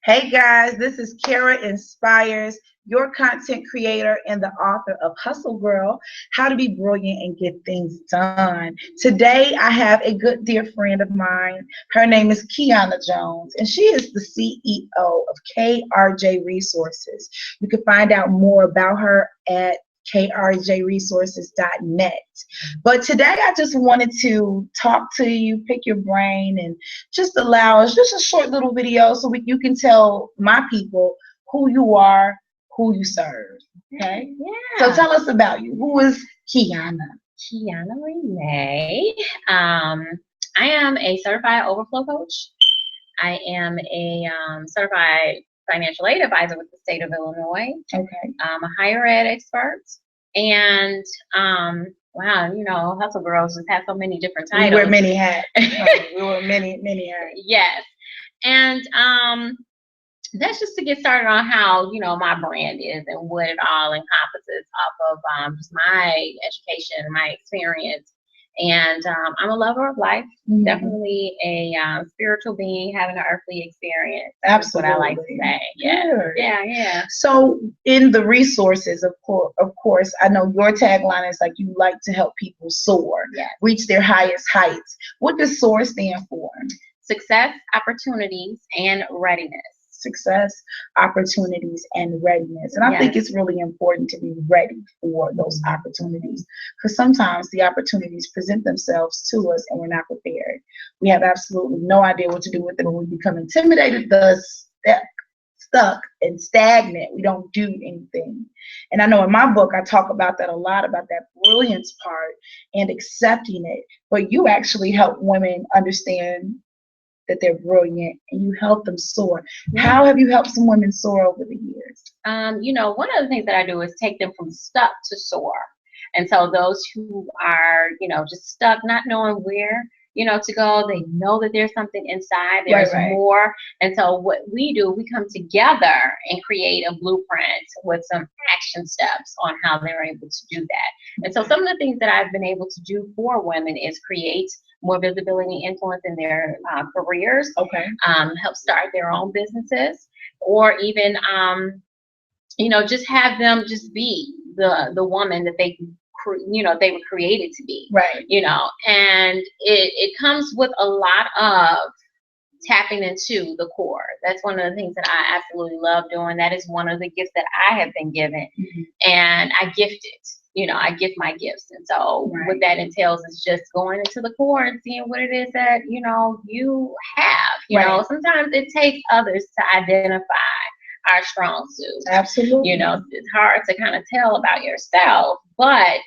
Hey guys, this is Kara Inspires, your content creator and the author of Hustle Girl, How to Be Brilliant and Get Things Done. Today I have a good dear friend of mine. Her name is Keana Jones, and she is the CEO of KRJ Resources. You can find out more about her at krjresources.net. But today I just wanted to talk to you, pick your brain, and just allow us just a short little video so you can tell my people who you are, who you serve. Okay? So Yeah, tell us about you. Who is Keana? Keana Renee. Um, I am a certified overflow coach. I am a certified financial aid advisor with the state of Illinois. Okay. I'm a higher ed expert. And wow, Hustle Girls just have so many different We wear titles. many hats. We wear many hats. Yes. And that's just to get started on how my brand is and what it all encompasses off of just my education, my experience, and I'm a lover of life. Mhm. Definitely a spiritual being having an earthly experience. That's what I like to Absolutely. say. Yeah, Good. yeah. So in the resources, of course, I know your tagline is like you like to help people soar, Yes. reach their highest heights. What does SOAR stand for? Success, opportunities, and readiness. Success, opportunities, and readiness. And I think Yes. it's really important to be ready for those opportunities because sometimes the opportunities present themselves to us and we're not prepared. We have absolutely no idea what to do with them, and we become intimidated, thus stuck and stagnant. We don't do anything. And I know in my book, I talk about that a lot, about that brilliance part and accepting it. But you actually help women understand that they're brilliant and you help them soar. Yeah. How have you helped some women soar over the years? One of the things that I do is take them from stuck to soar. And so those who are, just stuck, not knowing where, to go, they know that there's something inside, there's Right. more. And so what we do, we come together and create a blueprint with some action steps on how they're able to do that. And so some of the things that I've been able to do for women is create more visibility and influence in their careers, Okay. help start their own businesses, or even just have them just be the woman that they were created to be. Right. And it comes with a lot of tapping into the core. That's one of the things that I absolutely love doing. That is one of the gifts that I have been given, and I gift it. I gift my gifts, and so Right. what that entails is just going into the core and seeing what it is that you have. Right. Sometimes it takes others to identify our strong suits. Absolutely. It's hard to kind of tell about yourself, but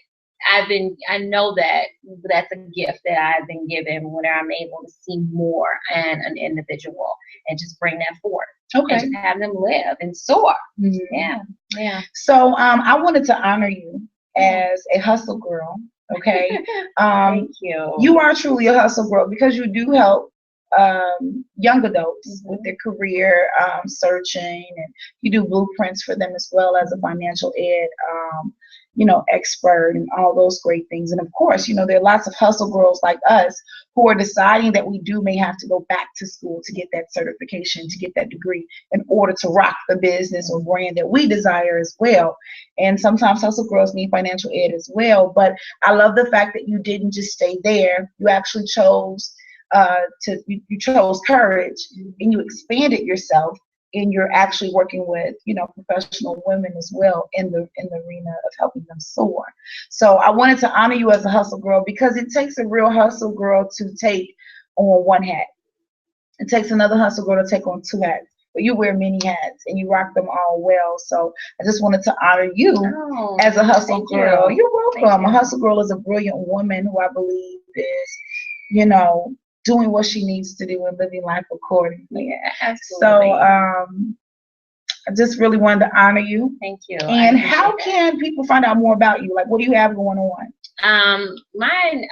I know that that's a gift that I've been given when I'm able to see more in an individual and just bring that forth. Okay. And just have them live and soar. Mhm. Yeah. So I wanted to honor you as a hustle girl. Okay. Thank you. You are truly a hustle girl because you do help young adults with their career searching, and you do blueprints for them as well as a financial ed expert and all those great things. And of course, there are lots of hustle girls like us who are deciding that we may have to go back to school to get that certification, to get that degree in order to rock the business or brand that we desire as well. And sometimes hustle girls need financial ed as well. But I love the fact that you didn't just stay there. You actually chose you chose courage, and you expanded yourself, and you're actually working with professional women as well in the arena of helping them soar. So I wanted to honor you as a hustle girl because it takes a real hustle girl to take on one hat. It takes another hustle girl to take on two hats. But you wear many hats and you rock them all well. So I just wanted to honor you as a hustle girl. You're welcome. A hustle girl is a brilliant woman who I believe is, you know, doing what she needs to do and living life accordingly. Yeah, absolutely. So I just really wanted to honor you. Thank you. And how can people find out more about you? Like, what do you have going on? My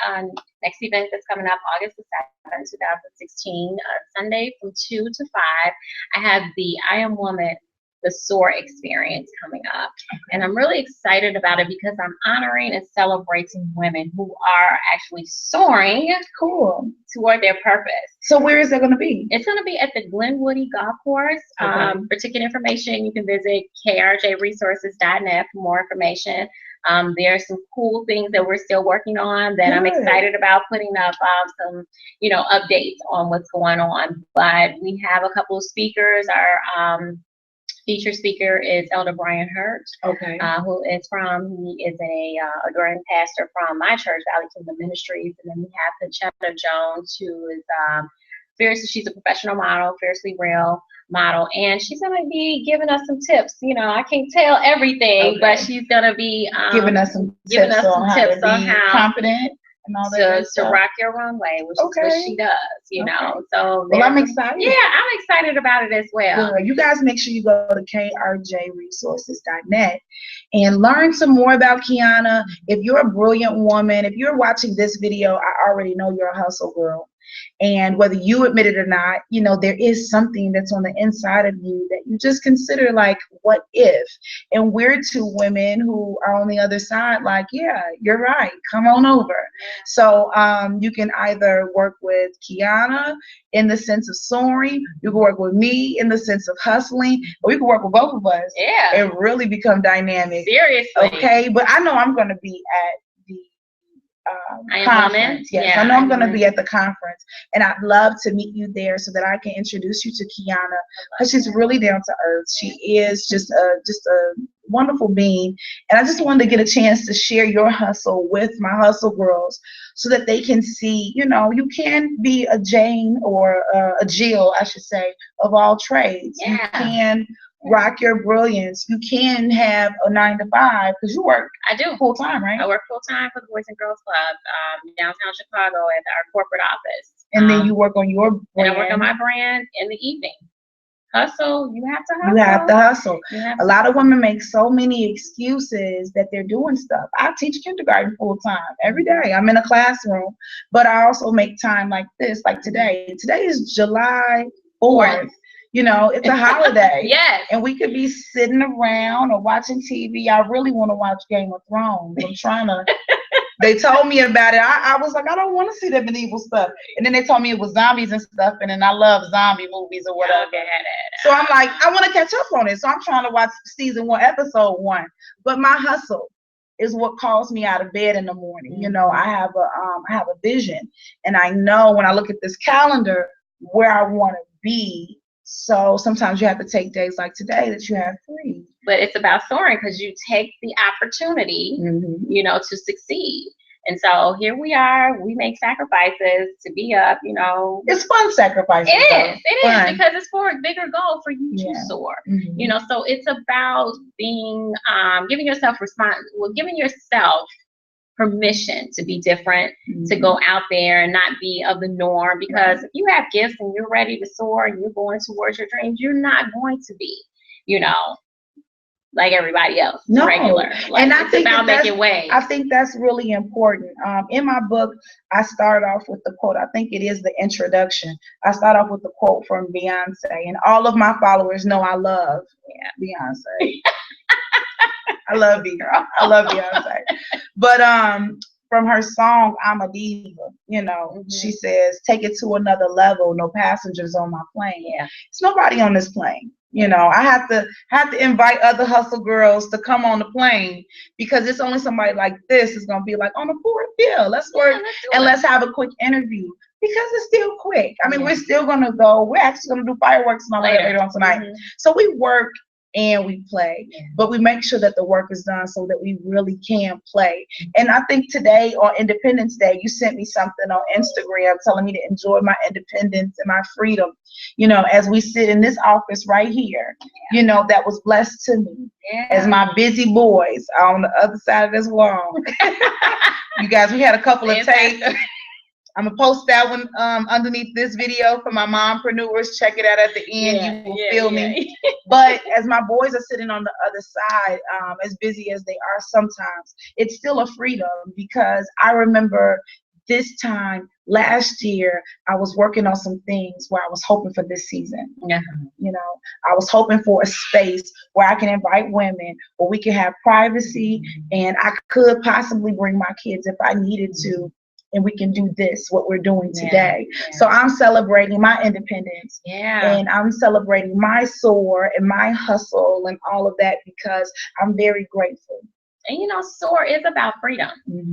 next event that's coming up August the 7th, 2016, Sunday from 2 to 5. I have the I Am Woman the SOAR experience coming up. And I'm really excited about it because I'm honoring and celebrating women who are actually soaring Cool. toward their purpose. So where is that going to be? It's going to be at the Glenwoody Golf Course. Okay. For ticket information, you can visit krjresources.net for more information. There are some cool things that we're still working on that I'm excited about putting up some, updates on what's going on. But we have a couple of speakers. Our featured speaker is Elder Brian Hurt, he is a adoring pastor from my church, Valley Kingdom Ministries. And then we have Keana Jones, who is she's a professional model, fiercely real model, and she's going to be giving us some tips. I can't tell everything, but she's going to be giving us some tips on how confident and all that to rock your runway, which is what she does, know. So I'm excited. Yeah, I'm excited about it as well. You guys make sure you go to krjresources.net and learn some more about Keana. If you're a brilliant woman, if you're watching this video, I already know you're a hustle girl. And whether you admit it or not, there is something that's on the inside of you that you just consider like, what if? And we're two women who are on the other side like, yeah, you're right. Come on over. So you can either work with Keana in the sense of soaring, you can work with me in the sense of hustling, or you can work with both of us and really become dynamic. Seriously. Okay, but I know I'm going to be at conference. Yes, I know I'm going to be at the conference, and I'd love to meet you there so that I can introduce you to Keana, because she's really down to earth. She is just a wonderful being, and I just wanted to get a chance to share your hustle with my hustle girls so that they can see, you can be a Jane or a Jill, I should say, of all trades. You can rock your brilliance. You can have a 9-to-5 because you work. I do full time, right? I work full time for the Boys and Girls Club, downtown Chicago at our corporate office. And then you work on your brand. And I work on my brand in the evening. Hustle. You have to hustle. You have to hustle. A lot of women make so many excuses that they're doing stuff. I teach kindergarten full time every day. I'm in a classroom, but I also make time like this, like today. Today is July 4th. It's a holiday. Yes. And we could be sitting around or watching TV. I really want to watch Game of Thrones. I'm trying to. They told me about it. I was like, I don't want to see that medieval stuff. And then they told me it was zombies and stuff. And then I love zombie movies or whatever. So I'm like, I want to catch up on it. So I'm trying to watch season 1, episode 1. But my hustle is what calls me out of bed in the morning. I have a vision, and I know when I look at this calendar where I want to be. So sometimes you have to take days like today that you have free. But it's about soaring because you take the opportunity, to succeed. And so here we are. We make sacrifices to be up, It's fun sacrifices. It is because it's for a bigger goal for you to soar. So it's about being, giving yourself permission to be different, to go out there and not be of the norm. Because if you have gifts and you're ready to soar and you're going towards your dreams, you're not going to be, like everybody else, regular. And I think about making waves. I think that's really important. In my book, I start off with the quote. I think it is the introduction. I start off with the quote from Beyonce, and all of my followers know I love Beyonce. I love you, girl. I love Beyonce. But from her song, I'm a Diva, she says, take it to another level. No passengers on my plane. It's nobody on this plane. I have to invite other hustle girls to come on the plane, because it's only somebody like this is going to be like, on the 4th, let's work and let's have a quick interview, because it's still quick. I mean, we're still going to go. We're actually going to do fireworks and all that later on tonight. So we work and we play, but we make sure that the work is done so that we really can play. And I think today on Independence Day, you sent me something on Instagram telling me to enjoy my independence and my freedom, as we sit in this office right here, that was blessed to me as my busy boys are on the other side of this wall. You guys, we had a couple of takes. I'm going to post that one underneath this video for my mompreneurs. Check it out at the end. You will feel me. But as my boys are sitting on the other side, as busy as they are sometimes, it's still a freedom, because I remember this time last year I was working on some things where I was hoping for this season. Yeah. You know, I was hoping for a space where I can invite women, where we can have privacy, and I could possibly bring my kids if I needed to, and we can do this, what we're doing today. So I'm celebrating my independence, and I'm celebrating my soar and my hustle and all of that, because I'm very grateful. And you know, SOAR is about freedom.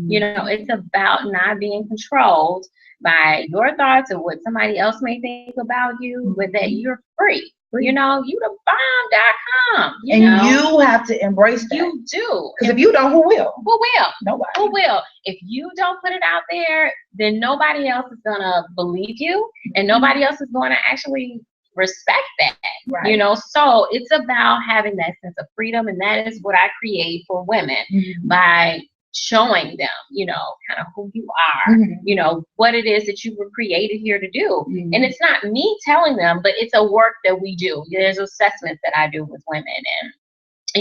You know, it's about not being controlled by your thoughts or what somebody else may think about you, but that you're free. You know, you the bomb.com. And you have to embrace that. You do. Because if you don't, who will? Who will? Nobody. Who will? If you don't put it out there, then nobody else is going to believe you, and nobody else is going to actually respect that. Right. You know, so it's about having that sense of freedom, and that is what I create for women by showing them, you know, kind of who you are, you know, what it is that you were created here to do. And it's not me telling them, but it's a work that we do. There's assessments that I do with women, and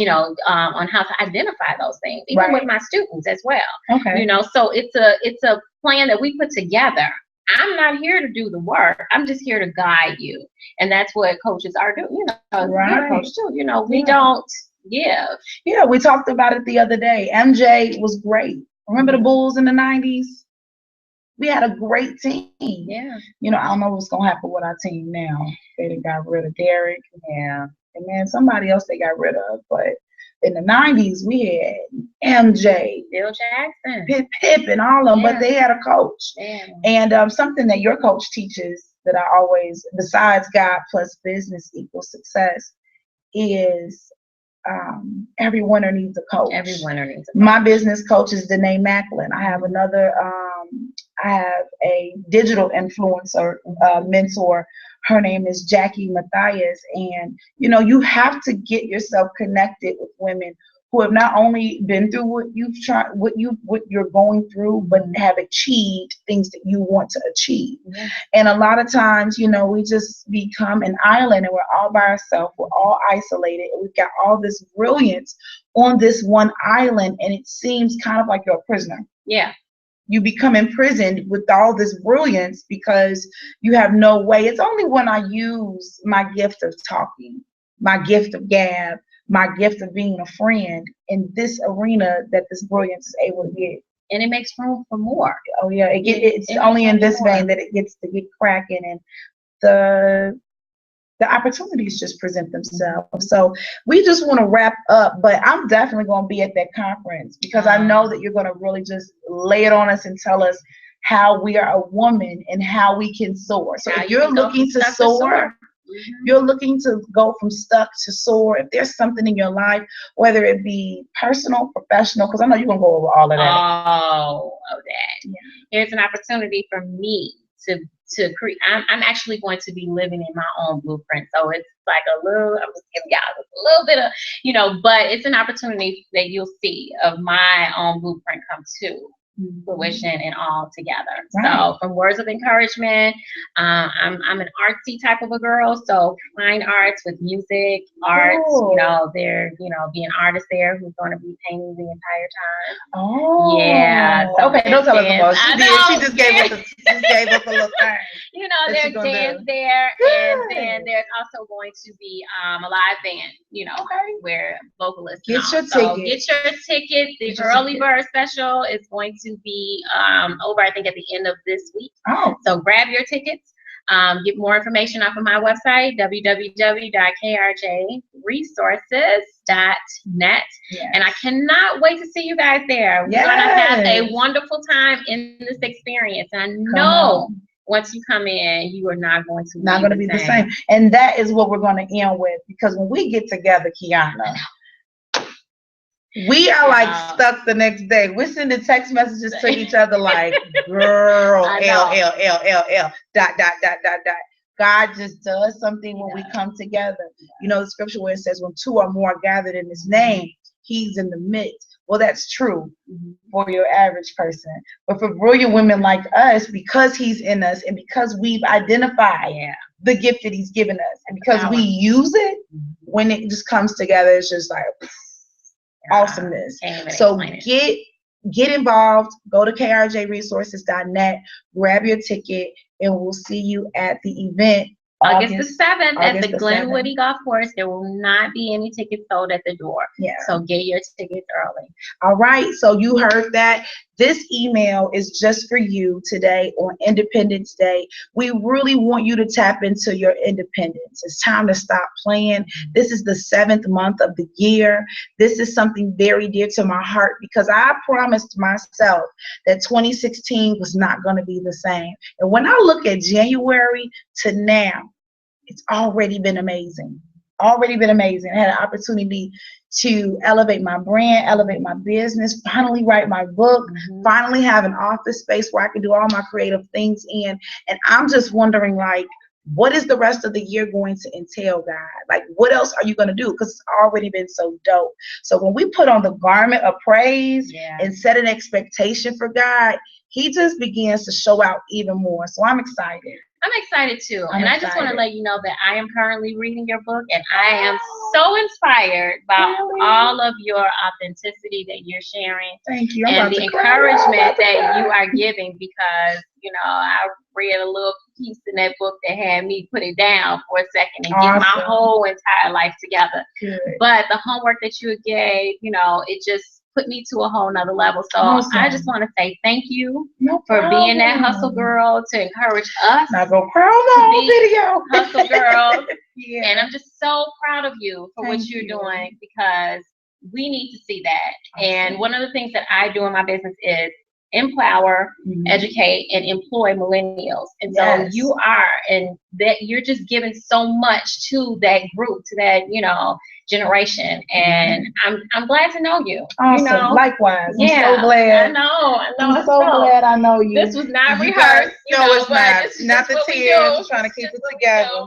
you know, on how to identify those things, even with my students as well. Okay. You know, so it's a plan that we put together. I'm not here to do the work. I'm just here to guide you. And that's what coaches are doing. You know, you're a coach too. You know, we don't give. Yeah, we talked about it the other day. MJ was great. Remember the Bulls in the 90s? We had a great team. Yeah. You know, I don't know what's going to happen with our team now. They done got rid of Derek. Yeah. And then somebody else they got rid of. But in the 90s, we had MJ, Bill Jackson, Pip, and all of them, but they had a coach. Yeah. And something that your coach teaches that I always, besides God plus business equals success, is every winner needs a coach. Every winner needs a coach. My business coach is Danae Macklin. I have another, I have a digital influencer mentor. Her name is Jackie Matthias. And, you know, you have to get yourself connected with women who have not only been through what you've tried, what you're going through, but have achieved things that you want to achieve. And a lot of times, you know, we just become an island and we're all by ourselves. We're all isolated. And we've got all this brilliance on this one island, and it seems kind of like you're a prisoner. Yeah. You become imprisoned with all this brilliance because you have no way. It's only when I use my gift of talking, my gift of gab, my gift of being a friend in this arena that this brilliance is able to get. And it makes room for more. Oh yeah, it's only in this vein that it gets to get cracking, and the opportunities just present themselves. So we just want to wrap up, but I'm definitely going to be at that conference because I know that you're going to really just lay it on us and tell us how we are a woman and how we can soar. So if you're looking to soar, you're looking to go from stuck to soar. If there's something in your life, whether it be personal, professional, because I know you're going to go over all of that. All of that. Here's an opportunity for me to create. I'm actually going to be living in my own blueprint. So it's like a little, I'm just giving y'all a little bit of, you know, but it's an opportunity that you'll see of my own blueprint come to fruition and all together. So from words of encouragement, I'm an artsy type of a girl. So fine arts with music, art, you know, there, you know, be an artist there who's going to be painting the entire time. Oh, yeah. So okay, don't tell us more. She just gave us a little thing. You know, there's dance there, and then there's also going to be a live band, you know, where vocalists. Get your tickets. Get your tickets. The early bird special is going to be over, I think, at the end of this week. So grab your tickets. Get more information off of my website, www.krjresources.net. And I cannot wait to see you guys there. We're going to have a wonderful time in this experience. And I know once you come in, you are not going to be the same. And that is what we're going to end with, because when we get together, Keana, we are like stuck the next day. We're sending text messages to each other like, girl, L. God just does something when we come together. You know, the scripture where it says, when two or more are gathered in his name, he's in the midst. Well, that's true for your average person. But for brilliant women like us, because he's in us and because we've identified the gift that he's given us, and because we use it, when it just comes together, it's just like awesomeness. So get get involved. Go to krjresources.net, grab your ticket, and we'll see you at the event August the 7th at August the the Glenwoody 7th. Golf Course. There will not be any tickets sold at the door. Yeah. So get your tickets early. All right. So you heard that. This email is just for you today on Independence Day. We really want you to tap into your independence. It's time to stop playing. This is the 7th month of the year. This is something very dear to my heart because I promised myself that 2016 was not going to be the same. And when I look at January to now, it's already been amazing. Already been amazing. I had an opportunity to elevate my brand, elevate my business, finally write my book, finally have an office space where I can do all my creative things in. And I'm just wondering, like, what is the rest of the year going to entail, God? Like, what else are you going to do? Because it's already been so dope. So when we put on the garment of praise and set an expectation for God, he just begins to show out even more. So I'm excited. I'm excited too. I just want to let you know that I am currently reading your book and I am so inspired by all of your authenticity that you're sharing. Thank you. And the encouragement that you are giving because, you know, I read a little piece in that book that had me put it down for a second and get my whole entire life together. Good. But the homework that you gave, you know, it just put me to a whole nother level. So I just want to say thank you for being that hustle girl to encourage us. Now go promo video. Hustle girl. And I'm just so proud of you for what you're doing because we need to see that. And one of the things that I do in my business is empower, educate, and employ millennials. And so you are, and that you're just giving so much to that group, to that, you know, generation. And I'm glad to know you. Awesome. You know? Likewise. I'm so glad. I know. I'm so glad I know you. This was not rehearsed. No, it's not. It's not the tears. I'm trying to keep it together.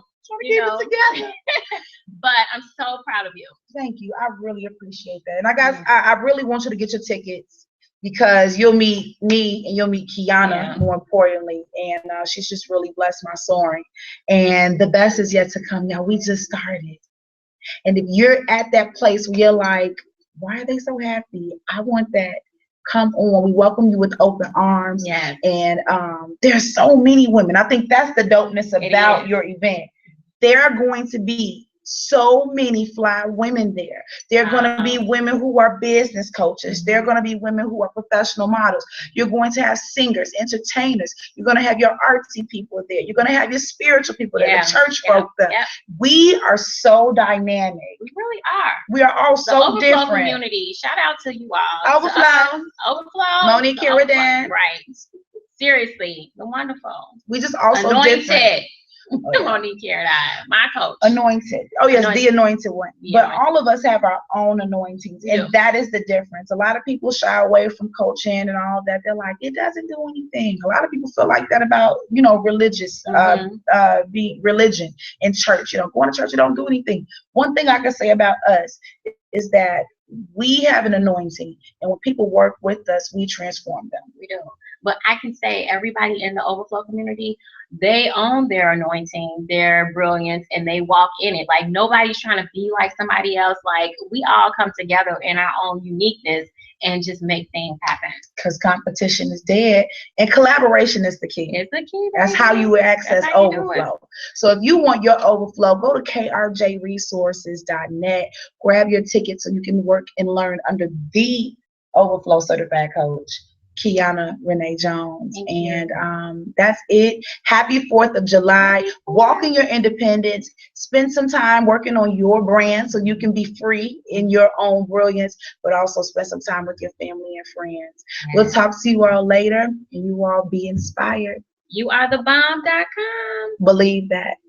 But I'm so proud of you. Thank you. I really appreciate that. And I really want you to get your tickets because you'll meet me and you'll meet Keana more importantly. And she's just really blessed my soaring. And the best is yet to come. Now, we just started. And if you're at that place where you're like, why are they so happy? I want that. Come on. We welcome you with open arms. Yes. And there's so many women. I think that's the dopeness about your event. There are going to be so many fly women there. There are going to be women who are business coaches. There are going to be women who are professional models. You're going to have singers, entertainers. You're going to have your artsy people there. You're going to have your spiritual people there, the church folk there. We are so dynamic. We really are. We are all so different. Community. Shout out to you all. Overflow. Monique Kiradan. Right. Seriously. The wonderful. We just also Anointed. Different. Monique Kiradan, my coach. Anointed. Oh, yes, the anointed one. But all of us have our own anointings. And that is the difference. A lot of people shy away from coaching and all that. They're like, it doesn't do anything. A lot of people feel like that about, you know, religious, religion and church. You know, going to church, it don't do anything. One thing I can say about us is that we have an anointing. And when people work with us, we transform them. We do. But I can say everybody in the Overflow community, they own their anointing, their brilliance, and they walk in it. Like nobody's trying to be like somebody else. Like we all come together in our own uniqueness and just make things happen. Because competition is dead and collaboration is the key. It's the key. That's how you access Overflow. So if you want your Overflow, go to krjresources.net, grab your ticket so you can work and learn under the Overflow certified coach, Keana Renee Jones. And that's it. Happy 4th of July. Walk in your independence. Spend some time working on your brand so you can be free in your own brilliance, but also spend some time with your family and friends. We'll talk to you all later, and you all be inspired. YouAreTheBomb.com. Believe that.